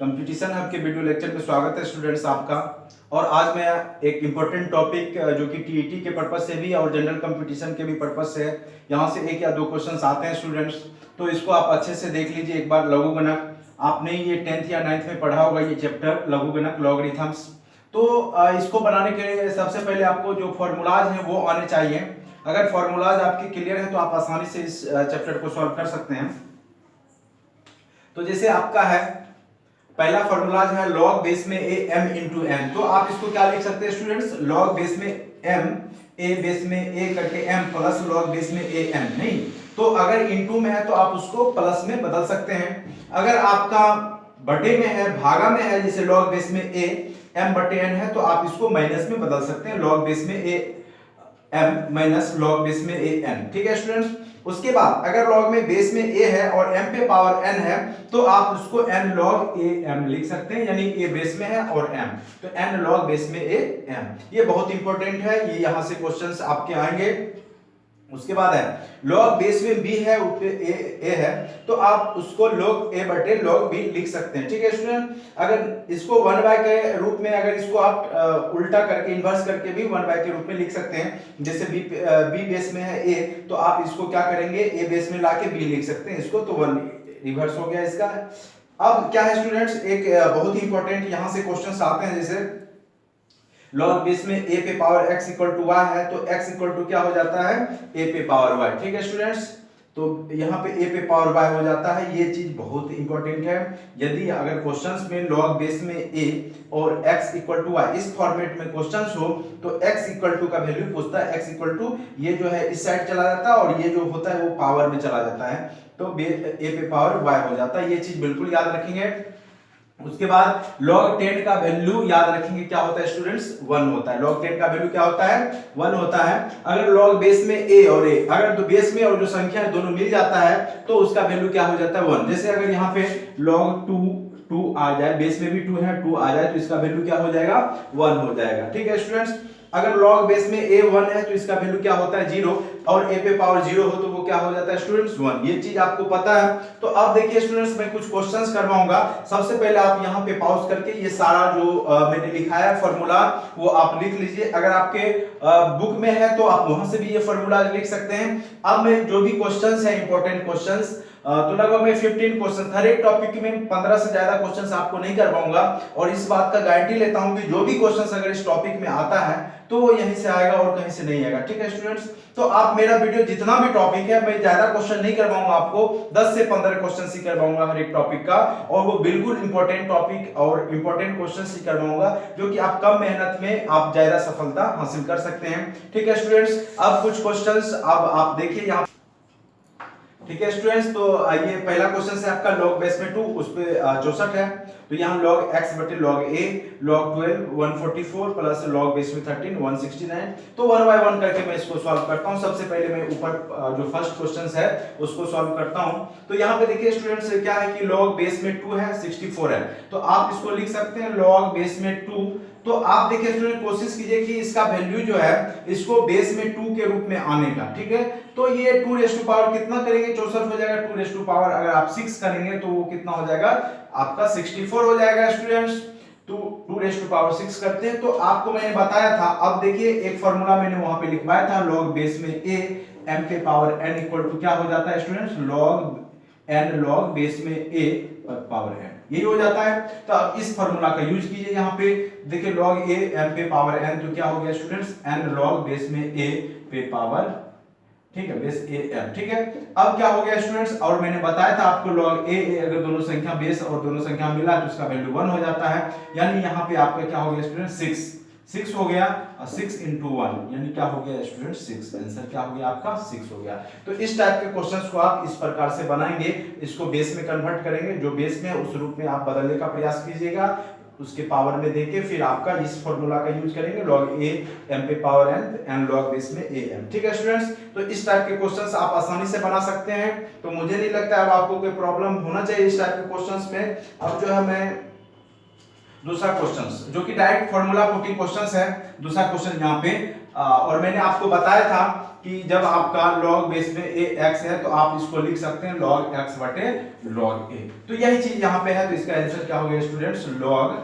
Competition hub के video lecture में स्वागत है स्टूडेंट्स आपका। और आज मैं एक इम्पोर्टेंट टॉपिक जो कि टीईटी के पर्पज से भी और जनरल कंपटीशन के भी पर्पज से है, यहाँ से एक या दो क्वेश्चंस आते हैं स्टूडेंट्स, तो इसको आप अच्छे से देख लीजिए एक बार। लघुगणक आपने ये 10th या 9th में पढ़ा होगा, ये चैप्टर लघुगणक लॉगरिथम्स। तो इसको बनाने के लिए सबसे पहले आपको जो फॉर्मूलाज हैं वो आने चाहिए। अगर फॉर्मूलाज आपके क्लियर है तो आप आसानी से इस चैप्टर को सॉल्व कर सकते हैं। तो जैसे आपका है पहला फॉर्मूला जो है लॉग बेस में ए एम इंटू एन, तो आप इसको क्या लिख सकते हैं स्टूडेंट्स, लॉग बेस में एम ए बेस में ए करके एम प्लस लॉग बेस में ए एम। नहीं तो अगर इंटू में है तो आप उसको प्लस में बदल सकते हैं। अगर आपका बटे में है, भागा में है, जैसे लॉग बेस में ए एम बटे एन है, तो आप इसको माइनस में बदल सकते हैं, लॉग बेस में A M minus log base में ए एन। ठीक है स्टूडेंट्स। उसके बाद अगर लॉग में बेस में a है और m पे पावर n है तो आप उसको n log a m लिख सकते हैं, यानी a बेस में है और m, तो n log बेस में a m। ये बहुत इंपॉर्टेंट है, ये यहां से क्वेश्चंस आपके आएंगे। उसके बाद है log बेस में b है, ऊपर a है, तो आप उसको log a बटे log b लिख सकते हैं। ठीक है स्टूडेंट। अगर इसको 1/, के रूप में, अगर इसको आप उल्टा करके इन्वर्स करके भी 1/, के रूप में लिख सकते हैं। जैसे b बेस में है a, तो आप इसको क्या करेंगे, a बेस में लाके b लिख सकते हैं इसको, तो 1 रिवर्स हो गया इसका। अब क्या है स्टूडेंट्स, एक बहुत ही इंपॉर्टेंट यहां से क्वेश्चंस आते हैं। जैसे लॉग बेस में a पे power x equal to y है, तो x इक्वल टू क्या हो जाता है, a पे पावर y। ठीक है स्टूडेंट्स। तो यहाँ पे a पे पावर y हो जाता है, ये चीज बहुत इंपॉर्टेंट है। यदि अगर क्वेश्चंस में लॉग बेस में a और x इक्वल टू y इस फॉर्मेट में क्वेश्चंस हो, तो x इक्वल टू का वैल्यू पूछता है, x इक्वल टू ये जो है इस साइड चला जाता है और ये जो होता है वो पावर में चला जाता है, तो a पे पावर y हो जाता है। ये चीज बिल्कुल याद रखेंगे। उसके बाद log 10 का वैल्यू याद रखेंगे, क्या होता है स्टूडेंट्स, 1 होता है। log 10 का वैल्यू क्या होता है, 1 होता है। अगर log बेस में a और a, अगर तो बेस में और जो संख्या है दोनों मिल जाता है तो उसका वैल्यू क्या हो जाता है, 1। जैसे अगर यहाँ पे log 2 आ जाए, बेस में भी 2 है, 2 आ जाए, तो इसका वैल्यू क्या हो जाएगा, 1 हो जाएगा। ठीक है स्टूडेंट्स। अगर log बेस में a 1 है तो इसका वैल्यू क्या होता है, 0, और a पे पावर 0 हो तो वो क्या हो जाता है स्टूडेंट्स, 1। ये चीज आपको पता है। तो अब देखिए स्टूडेंट्स, मैं कुछ क्वेश्चंस करवाऊंगा। सबसे पहले आप यहाँ पे पॉज करके ये सारा जो मैंने लिखा है फॉर्मूला वो आप लिख लीजिए। अगर आपके बुक में है तो आप वहां से भी ये फॉर्मूला लिख सकते हैं। अब मैं जो भी क्वेश्चंस है इंपॉर्टेंट क्वेश्चंस, तो लगभग मैं 15 क्वेश्चन, हर एक टॉपिक में 15 से ज्यादा क्वेश्चंस आपको नहीं करवाऊंगा, और इस बात का गारंटी लेता हूं कि जो भी क्वेश्चंस अगर इस टॉपिक में आता है तो वो यहीं से आएगा और कहीं से नहीं आएगा। ठीक है स्टूडेंट्स। तो आप मेरा वीडियो जितना भी टॉपिक है, मैं ज्यादा क्वेश्चन नहीं करवाऊंगा आपको, 10 से 15 क्वेश्चन ही करवाऊंगा हर एक टॉपिक का, और वो बिल्कुल इंपॉर्टेंट टॉपिक और इंपॉर्टेंट क्वेश्चन ही करवाऊंगा, जो कि आप कम मेहनत में आप ज्यादा सफलता हासिल कर सकते हैं। ठीक है स्टूडेंट्स। अब कुछ क्वेश्चंस अब आप देखिए यहाँ। ठीक है स्टूडेंट्स। तो ये पहला क्वेश्चन है आपका log बेस में 2, उस पे 64 है, तो यहाँ log x बटे log a, log 12 144 plus log base में 13 169। तो 1 बाय 1 करके मैं इसको सॉल्व करता हूँ। सबसे पहले मैं ऊपर जो फर्स्ट क्वेश्चन है उसको सॉल्व करता हूँ। तो यहाँ पे देखिए स्टूडेंट्स, क्या है कि log बेस में 2 है, 64 है, तो आप इसको लिख सकते हैं log बेस में 2। तो आप देखिए स्टूडेंट, कोशिश कीजिए कि इसका वैल्यू जो है इसको बेस में 2 के रूप में आने का। ठीक है। तो ये 2 रेज़ टू पावर कितना करेंगे, 64 हो जाएगा। 2 रेज़ टू पावर अगर आप 6 करेंगे तो वो कितना हो जाएगा, आपका 64 हो जाएगा स्टूडेंट्स। तो 2 रेज़ टू पावर 6 करते हैं, तो आपको मैंने बताया था। अब देखिए एक फॉर्मूला मैंने वहां पे लिखवाया था, log बेस में a m के पावर n इक्वल टू क्या हो जाता है students, log n log base में a पावर n, यही हो जाता है। तो अब इस फार्मूला का यूज कीजिए। यहाँ पे देखिए log a m पे पावर n, तो क्या हो गया स्टूडेंट्स, n log बेस में a पे पावर, ठीक है, बेस a m। ठीक है। अब क्या हो गया स्टूडेंट्स, और मैंने बताया था आपको log a अगर दोनों संख्या बेस और दोनों संख्या मिला तो उसका वैल्यू 1 हो जाता है, यानी यहाँ पे आपका क्या हो गया स्टूडेंट, 6 हो गया, और 6 into 1 यानी क्या हो गया स्टूडेंट, 6। आंसर क्या हो गया आपका, 6 हो गया। तो इस टाइप के क्वेश्चंस को आप इस प्रकार से बनाएंगे, इसको बेस में कन्वर्ट करेंगे, जो बेस में है उस रूप में आप बदलने का प्रयास कीजिएगा, उसके पावर में देके फिर आपका इस फॉर्मूला का यूज करेंगे, log a m पे पावर n log बेस में a m। ठीक है स्टूडेंट्स। तो इस टाइप के क्वेश्चंस आप आसानी से बना सकते हैं। तो मुझे नहीं लगता अब आपको कोई प्रॉब्लम होना चाहिए इस टाइप के क्वेश्चंस में। अब जो है मैं दूसरा क्वेश्चन जो कि डायरेक्ट फॉर्मूला पुटिंग क्वेश्चन है, दूसरा क्वेश्चन यहाँ पे और मैंने आपको बताया था कि जब आपका log बेस में a x है तो आप इसको लिख सकते हैं log x बटे log a। तो यही चीज यहाँ पे है, तो इसका आंसर क्या हो गया स्टूडेंट्स, log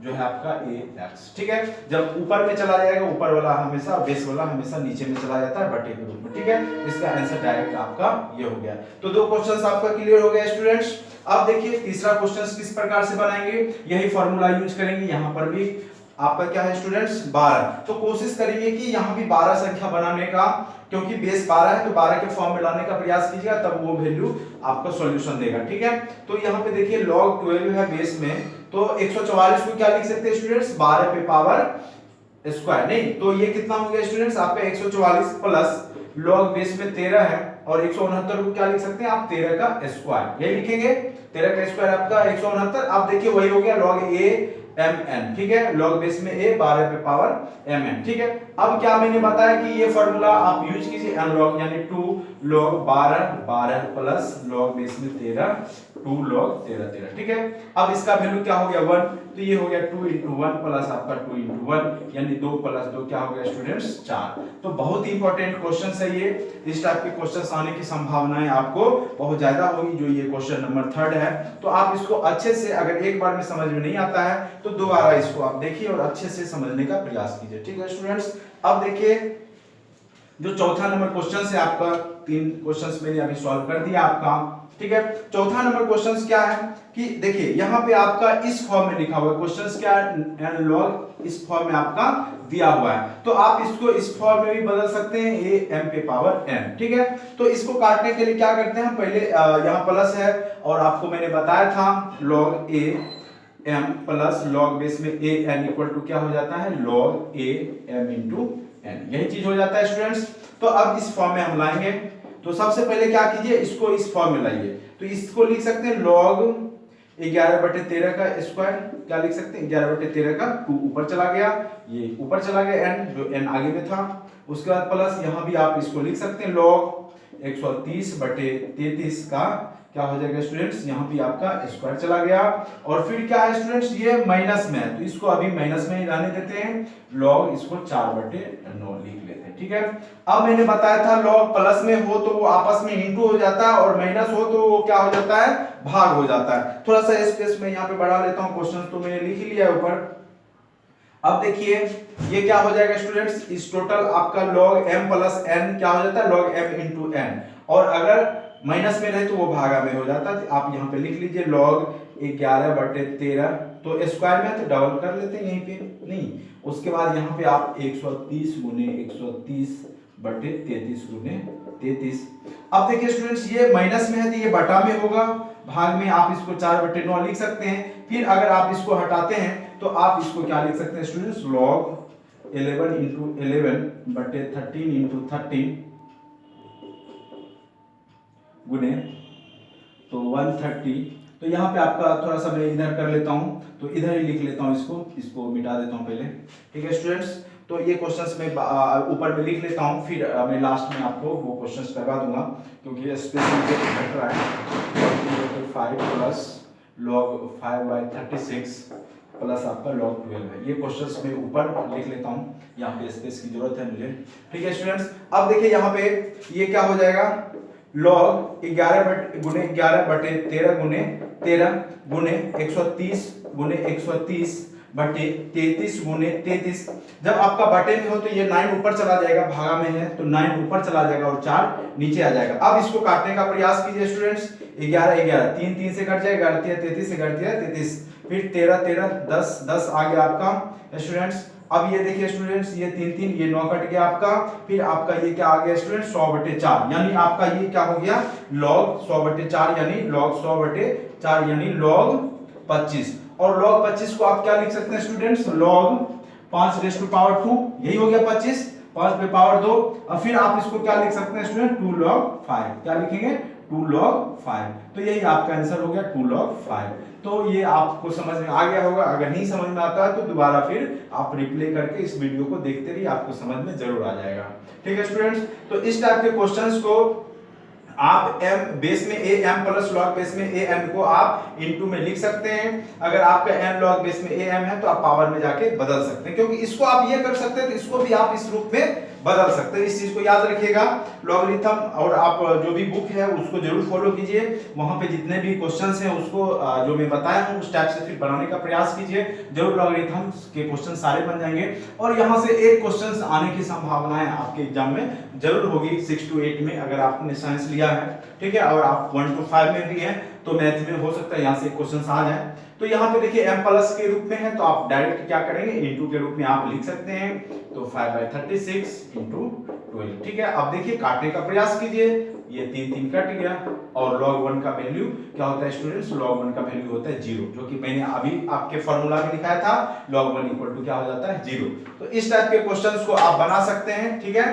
जो है आपका ax। ठीक है, जब ऊपर में चला जाएगा ऊपर वाला हमेशा, बेस वाला हमेशा नीचे में चला जाता है बटे के रूप में। ठीक है, इसका आंसर डायरेक्ट आपका ये हो गया। तो दो क्वेश्चंस आपका क्लियर हो गया स्टूडेंट्स। अब देखिए तीसरा क्वेश्चन किस प्रकार से बनाएंगे, यही फॉर्मूला यूज करेंगे। यहाँ पर भी आपका क्या है स्टूडेंट्स 12, तो कोशिश करिए कि यहाँ भी 12 संख्या बनाने का, क्योंकि बेस 12 है तो 12 के फॉर्म में लाने का प्रयास कीजिएगा, तब वो वैल्यू आपका सॉल्यूशन देगा। ठीक है, तो यहाँ पे देखिए log 12 है बेस में, तो 144 को क्या लिख सकते हैं स्टूडेंट्स, 12 पे पावर स्क्वायर, नहीं तो ये कितना हो गया स्टूडेंट्स आपका 144 प्लस log बेस में 13 है और 169 को क्या लिख सकते हैं आप 13 का स्क्वायर, यही लिखेंगे 13 का स्क्वायर आपका 169। आप देखिए वही हो गया log a mn। ठीक है, log बेस में a 12 पे पावर mn। ठीक है, अब क्या मैंने बताया कि ये फॉर्मूला आप यूज कीजिए n log यानी 2 log 12 प्लस log बेस में 13 2 log 13। ठीक है, अब इसका वैल्यू क्या हो गया 1, तो ये हो गया 2 × 1 प्लस आपका 2 × 1 यानी 2 प्लस 2 क्या हो गया स्टूडेंट्स 4। तो बहुत ही इंपॉर्टेंट क्वेश्चन है ये, इस टाइप के क्वेश्चंस आने की संभावनाएं आपको बहुत ज्यादा होगी। जो ये क्वेश्चन नंबर 3 है, तो आप इसको अच्छे से, अगर एक बार में समझ में नहीं आता है तो दोबारा इसको आप देखिए और अच्छे से समझने का प्रयास कीजिए। ठीक है स्टूडेंट्स, अब देखिए जो चौथा नंबर क्वेश्चन है आपका, 3 क्वेश्चंस मैंने अभी सॉल्व कर दिया आपका। ठीक है, चौथा नंबर क्वेश्चन क्या है कि देखिए यहाँ पे आपका इस फॉर्म में लिखा हुआ है, क्वेश्चन क्या है n log इस फॉर्म में आपका दिया हुआ है, तो आप इसको इस फॉर्म में भी बदल सकते हैं a m पे पावर n। ठीक है, तो इसको काटने के लिए क्या करते हैं हम, पहले यहाँ प्लस है और आपको मैंने बताया था log a m plus log base में a n इक्वल टू क्या हो जाता है log a m into n, यही चीज हो जाता है स्टूडेंट्स। तो अब इस फॉर्म में हम लाएंगे, तो सबसे पहले क्या कीजिए इसको इस फॉर्म में लाइए, तो इसको लिख सकते हैं log 11 बटे 13 का स्क्वायर, क्या लिख सकते हैं 11 बटे 13 का 2 ऊपर चला गया, ये ऊपर चला गया n जो n आगे में था, उसके बाद प्लस यहाँ भी आप इसको लिख सकते हैं log 130 बटे 33 का क्या हो जाएगा स्टूडेंट्स, यहाँ भी आपका स्क्वायर चला गया। और फिर क्या है स्टूडेंट्स ये माइनस में है, तो इसको अभी माइनस में ही रहने देते हैं, log इसको 4 बटे 9 लिख लेते हैं। ठीक है, अब मैंने बताया था log प्लस में हो तो वो आपस में इंटू हो जाता है और माइनस हो तो वो क्या हो जाता है भाग हो जाता है। थोड़ा सा स्पेस में यहाँ पे बढ़ा लेता हूँ, क्वेश्चन तो मैंने लिख ही लिया है ऊपर। अब देखिए ये क्या हो जाएगा स्टूडेंट्स, इस टोटल आपका log m प्लस n क्या हो जाता है log m इंटू n, और अगर माइनस में रहे तो वो भागा में हो जाता है। आप यहाँ पे लिख लीजिए log 11 बटे 13, तो स्क्वायर में तो डबल कर लेते हैं यहीं पे, नहीं उसके बाद यहाँ पे आप 130 गुने 130 बटे 33 गुने 33। अब देखिए स्टूडेंट्स ये माइनस में है तो ये बटा में होगा, भाग में आप इसको 4 बटे 9 लिख सकते हैं। फिर अगर आप इसको हटाते हैं तो आप इसको क्या लिख सकते हैं स्टूडेंट्स log 11 इंटू 11 बटे 13 इंटू 13 गुने तो 130। तो यहाँ पे आपका थोड़ा सा मैं इधर कर लेता हूँ, तो इधर ही लिख लेता हूँ, इसको मिटा देता हूँ पहले। ठीक है स्टूडेंट्स, तो ये क्वेश्चंस मैं ऊपर में लिख लेता हूँ, फिर मैं लास्ट में आपको वो क्वेश्चंस करवा दूंगा क्योंकि स्पेस घट रहा है। 5 प्लस log 5/36 प्लस आपका log 12 है, ये क्वेश्चंस मैं ऊपर लिख लेता हूँ, यहाँ पे स्पेस की जरूरत है मुझे। ठीक है स्टूडेंट्स, अब देखिए यहाँ पे ये क्या हो जाएगा log 11 गुने 11 बटे 13 गुने 13 गुने 130 गुने 130 बटे 33 गुने 33। जब आपका बटे में हो तो ये 9 ऊपर चला जाएगा, भागा में है तो 9 ऊपर चला जाएगा और 4 नीचे आ जाएगा। अब इसको काटने का प्रयास कीजिए स्टूडेंट्स, 11 11 3 3 से कट जाएगा, 33 से कट जाएगा 33, फिर 13 13 10 10 आ गया आपका स्टूडेंट्स। अब ये देखिए स्टूडेंट्स ये 3 3 ये 9 कट गया आपका, फिर आपका ये क्या आ गया स्टूडेंट्स 100 बटे 4, यानी आपका ये क्या हो गया log 100 बटे 4 यानी log 100 बटे 4 यानी log 25। और log 25 को आप क्या लिख सकते हैं स्टूडेंट्स log 5⁻², यही हो गया 25, 5 पे पावर 2। और फिर आप इसको क्या लिख सकते हैं स्टूडेंट 2 log 5, क्या लिखेंगे 2 log 5। तो यही आपका आंसर हो गया 2 log 5। तो ये आपको समझ में आ गया होगा, अगर नहीं समझ में आता है तो दोबारा फिर आप रिप्ले करके इस वीडियो को देखते रहिए, आपको समझ में जरूर आ जाएगा। ठीक है स्टूडेंट्स, तो इस टाइप के क्वेश्चंस को आप m बेस में a m plus log base में a m को आप इनटू में लिख सकते हैं। अगर आपका n log बेस में a m है तो आप पावर में जाके बदल सकते हैं, क्योंकि इसको आप ये कर सकते हैं तो इसको भी आप इस रूप में बदल सकते हैं। इस चीज को याद रखिएगा लॉगरिथम, और आप जो भी बुक है उसको जरूर फॉलो कीजिए। वहां पे जितने भी क्वेश्चंस हैं उसको जो मैं बताया हूं उस टाइप से फिर बनाने का प्रयास कीजिए, जरूर लॉगरिथम के क्वेश्चन सारे बन जाएंगे। और यहां से एक क्वेश्चन आने की संभावनाएं आपके एग्जाम में जरूर होगी 6 to 8 में, अगर आपने साइंस लिया है, ठीक है, और आप 1 to 5 में भी हैं तो मैथ में हो सकता है यहाँ से क्वेश्चन आ जाए। तो यहाँ पे देखिए m प्लस के रूप में है तो आप डायरेक्ट क्या करेंगे, इनटू के रूप में आप लिख सकते हैं। तो 5/36 इंटू 12, ठीक है। अब देखिए काटने का प्रयास कीजिए, ये 3 कट गया, और log 1 का वैल्यू क्या होता है स्टूडेंट्स, log 1 का वैल्यू होता है 0, जो कि मैंने अभी आपके फॉर्मूला में दिखाया था, log 1 इक्वल टू क्या हो जाता है 0। तो इस टाइप के क्वेश्चंस को आप बना सकते हैं, ठीक है।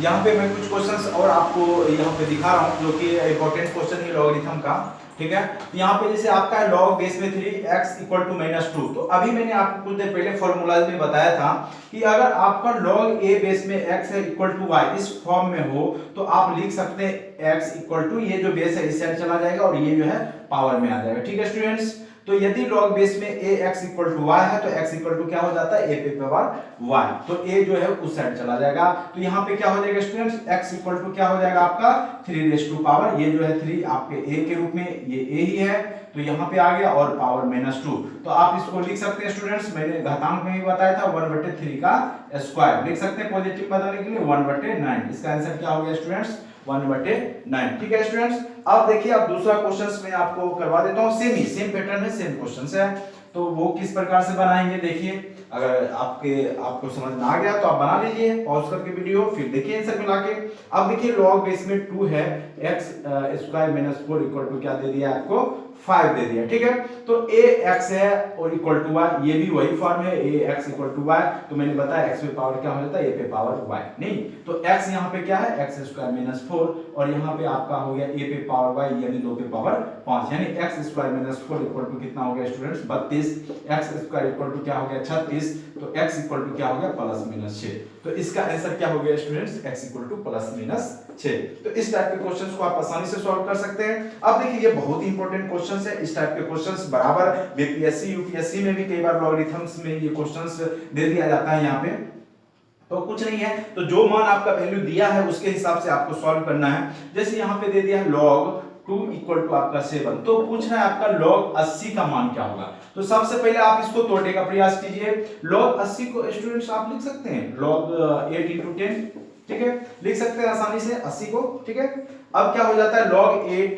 यहाँ पे मैं कुछ क्वेश्चंस और आपको यहाँ पे दिखा रहा हूँ जो कि इंपॉर्टेंट क्वेश्चन है लॉगरिथम का, ठीक है। यहाँ पे जैसे आपका है log बेस में 3x इक्वल टू -2, तो अभी मैंने आपको कुछ देर पहले फॉर्मूला में बताया था कि अगर आपका log a बेस में x है इक्वल टू y इस फॉर्म में हो तो आप लिख सकते हैं x इक्वल टू ये जो बेस है इस साइड चला जाएगा और ये जो है पावर में आ जाएगा, ठीक है स्टूडेंट्स। तो यदि log बेस में ax इक्वल टू y है तो x इक्वल टू क्या हो जाता है a पे पावर y, तो a जो है उस साइड चला जाएगा। तो यहाँ पे क्या हो जाएगा स्टूडेंट्स, x इक्वल टू क्या हो जाएगा आपका 3 रेज़ टू पावर, ये जो है 3 आपके a के रूप में, ये a ही है तो यहाँ पे आ गया, और पावर -2, तो आप इसको लिख सकते हैं स्टूडेंट्स, मैंने घातांक में भी बताया था 1/3 का स्क्वायर लिख सकते हैं, पॉजिटिव बताने के लिए 1/9। इसका आंसर क्या हो गया स्टूडेंट्स 1/9, ठीक है स्टूडेंट्स। अब देखिए अब दूसरा क्वेश्चन मैं आपको करवा देता हूँ, सेम पैटर्न है, सेम क्वेश्चन है, तो वो किस प्रकार से बनाएंगे देखिए। अगर आपको समझ में आ गया तो आप बना लीजिए पॉज करके वीडियो, फिर देखिए आंसर मिला के। अब देखिए log बेस में 2 है, x स्क्वायर -4 इक्वल टू क्या दे दिया आपको 5 दे दिया, ठीक है। तो ax है और इक्वल टू y, ये भी वही फॉर्म है ax इक्वल टू y, तो मैंने बताया x पे पावर क्या हो जाता है a पे पावर y, नहीं तो x यहाँ पे क्या है x स्क्वायर -4, और यहाँ पे आपका हो गया a पे पावर y यानी 2 पे पावर 5, यानी x स्क्वायर -4 इक्वल टू कितना हो गया students 32, x square equal to क्या हो गया 36, तो x इक्वल टू क्या हो गया +-6, तो इसका आंसर क्या हो गया स्टूडेंट्स x इक्वल टू +-6। तो इस टाइप के क्वेश्चंस को आप आसानी से सॉल्व कर सकते हैं। अब देखिए ये बहुत ही इंपॉर्टेंट क्वेश्चंस है, इस टाइप के क्वेश्चंस बराबर बीपीएससी यूपीएससी में भी कई बार लॉगरिथम्स में ये क्वेश्चंस दे दिया जाता है यहाँ पे। तो कुछ नहीं है, तो जो मान आपका वैल्यू दिया है उसके हिसाब से आपको सॉल्व करना है। जैसे यहाँ पे दे दिया है log 2 इक्वल टू आपका 7, तो पूछ रहा है आपका log 80 का मान क्या होगा। तो सबसे पहले आप इसको तोड़ने का प्रयास कीजिए। log 80 को स्टूडेंट्स आप लिख सकते हैं log 8 into 10, ठीक है, लिख सकते हैं आसानी से 80 को, ठीक है। अब क्या हो जाता है log 8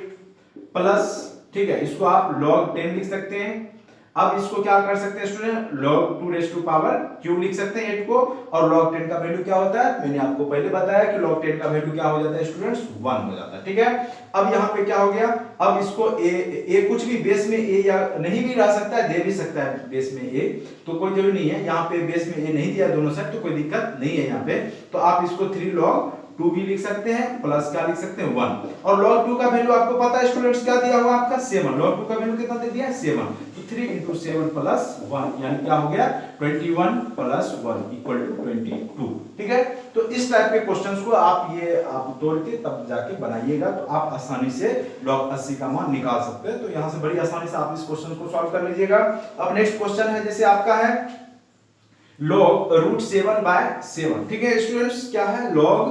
प्लस, ठीक है, इसको आप log 10 लिख सकते हैं। अब इसको क्या कर सकते हैं student log 2 raise to power क्यों लिख सकते हैं 8 को, और log 10 का वैल्यू क्या होता है, मैंने आपको पहले बताया कि log 10 का वैल्यू क्या हो जाता है स्टूडेंट्स 1 हो जाता है, ठीक है। अब यहाँ पे क्या हो गया, अब इसको a कुछ भी बेस में a या नहीं भी रह सकता है, दे भी सकता है बेस में a, तो कोई जरूरी नहीं है, यहाँ पे बेस में a नहीं दिया दोनों साइड तो कोई दिक्कत नहीं है यहाँ पे। तो आप इसको 3 log 2 भी लिख सकते हैं, प्लस क्या लिख सकते हैं 1, और log 2 का वैल्यू आपको पता है स्टूडेंट्स क्या दिया हुआ आपका 7, log 2 का वैल्यू कितना दे दिया है 7, तो 3 into 7 plus 1 यानी क्या हो गया 21 plus 1 equal to 22, ठीक है। तो इस टाइप के क्वेश्चंस को आप तोड़ के तब जाके बनाइएगा, तो आप आसानी से log 80 का मान निकाल सकते हैं। तो यहाँ से बड़ी आसानी से आप इस क्वेश्चन को सॉल्व कर लीजिएगा। अब नेक्स्ट क्वेश्चन है जैसे आपका है log √7/7, ठीक है स्टूडेंट्स, क्या है log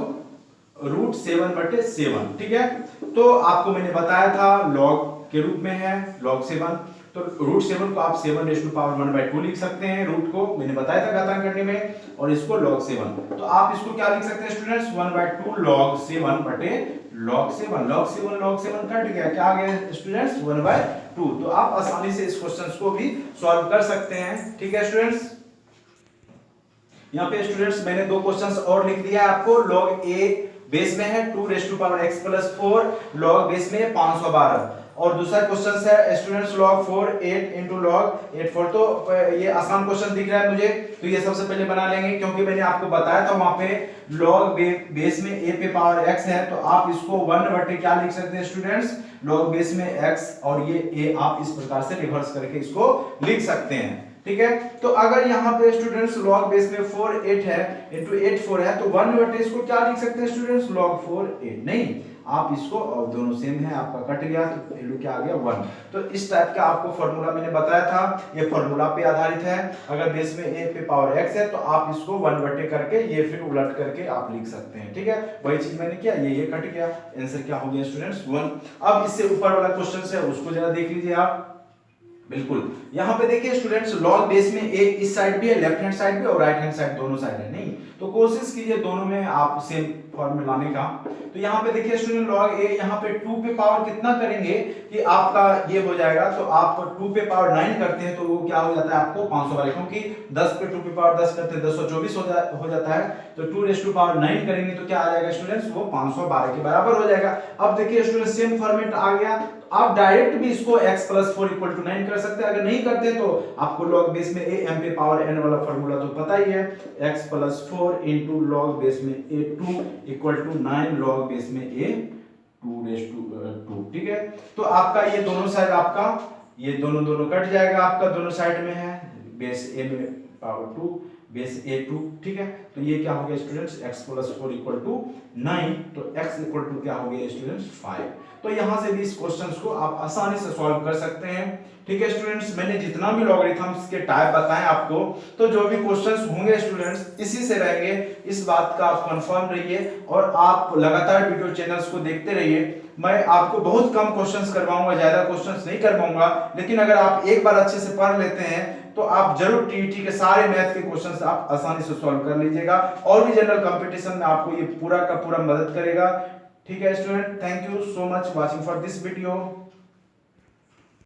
√7/7, ठीक है। तो आपको मैंने बताया था log के रूप में है log 7, तो √7 को आप 7 रेज़ टू पावर 1/2 लिख सकते हैं, रूट को मैंने बताया था घातांक करने में, और इसको log 7, तो आप इसको क्या लिख सकते हैं स्टूडेंट्स 1/2 log 7 कट गया, क्या आ गया स्टूडेंट्स 1/2, तो आप आसानी से इस क्वेश्चंस को भी सॉल्व कर सकते हैं, ठीक है स्टूडेंट्स। यहाँ पे स्टूडेंट्स मैंने 2 क्वेश्चंस और लिख दिया है आपको, log a बेस में है 2 raise to power x + 4, log base में 512, और दूसरा क्वेश्चन है स्टूडेंट्स log 4 8 into log 8 4, तो ये आसान क्वेश्चन दिख रहा है मुझे, तो ये सबसे पहले बना लेंगे, क्योंकि मैंने आपको बताया था वहां पे log बेस में a पे पावर x है, तो आप इसको 1 क्या लिख सकते हैं स्टूडेंट्स log बेस में x, और ये a आप इस प्रकार से रिवर्स करके इसको लिख सकते हैं, ठीक है। तो अगर यहाँ पे स्टूडेंट्स log बेस में 4 8 है into 8 4 है, तो 1 इसको क्या लिख सकते हैं स्टूडेंट्स log 4 8, नहीं आप इसको, और दोनों सेम है, आपका कट गया तो वैल्यू क्या आ गया 1। तो इस टाइप का आपको फॉर्मूला मैंने बताया था, ये फॉर्मूला पे आधारित है। अगर बेस में a पे पावर x है तो आप इसको 1 बटे करके ये फिर उलट करके आप लिख सकते हैं, ठीक है। वही चीज मैंने किया, ये कट गया, आंसर क्या हो गया स्टूडेंट्स 1। अब इससे ऊपर वाला क्वेश्चन है उसको जरा देख लीजिए आप। बिल्कुल, यहाँ पे देखिए स्टूडेंट्स, लॉग बेस में ए इस साइड भी है, लेफ्ट हैंड साइड भी और राइट हैंड साइड दोनों साइड है, नहीं तो कोशिश कीजिए दोनों में आप सेम फॉर्म में लाने का। तो यहाँ पे देखिए स्टूडेंट, लॉग ए यहाँ पे 2 पे पावर कितना करेंगे कि आपका ये हो जाएगा, तो आप 2 पे पावर 9 करते हैं तो वो क्या हो जाता है आपको 512, क्योंकि 10 पे 2 पे पावर 10 करते हैं 1024 हो जाता है। तो 2 रेज़ टू पावर 9 करेंगे तो क्या आ जाएगा स्टूडेंट्स, वो 512 के बराबर हो जाएगा। अब देखिए स्टूडेंट, सेम फॉर्मेट आ गया, आप डायरेक्ट भी इसको x + 4 = 9 कर सकते हैं। अगर नहीं करते तो आपको log बेस में a m पे पावर n वाला फॉर्मूला तो पता ही है, x + 4 * log बेस में a2 = 9 log बेस में a2 ठीक है। तो आपका ये दोनों साइड, आपका ये दोनों कट जाएगा, आपका दोनों साइड में है बेस a में पावर 2 बेस a2, ठीक है। तो ये क्या हो गया स्टूडेंट्स, x + 4 = 9, तो x = क्या हो गया स्टूडेंट्स 5। तो यहां से भी इस क्वेश्चंस को आप आसानी से सॉल्व कर सकते हैं, ठीक है स्टूडेंट्स। मैंने जितना भी लॉगरिथम्स के टाइप बताए आपको, तो जो भी क्वेश्चंस होंगे स्टूडेंट्स इसी से रहेंगे, इस बात का आप कंफर्म रहिए और आप लगातार वीडियो चैनल्स को देखते रहिए। मैं आपको बहुत कम क्वेश्चंस करवाऊंगा, ज्यादा क्वेश्चंस नहीं करवाऊंगा, लेकिन अगर आप एक बार अच्छे से पढ़ लेते हैं तो आप जरूर टीईटी के सारे मैथ के क्वेश्चंस आप आसानी से सॉल्व कर लीजिएगा, और भी जनरल कंपटीशन में आपको ये पूरा का पूरा मदद करेगा, ठीक है student. Thank you so much watching for this video.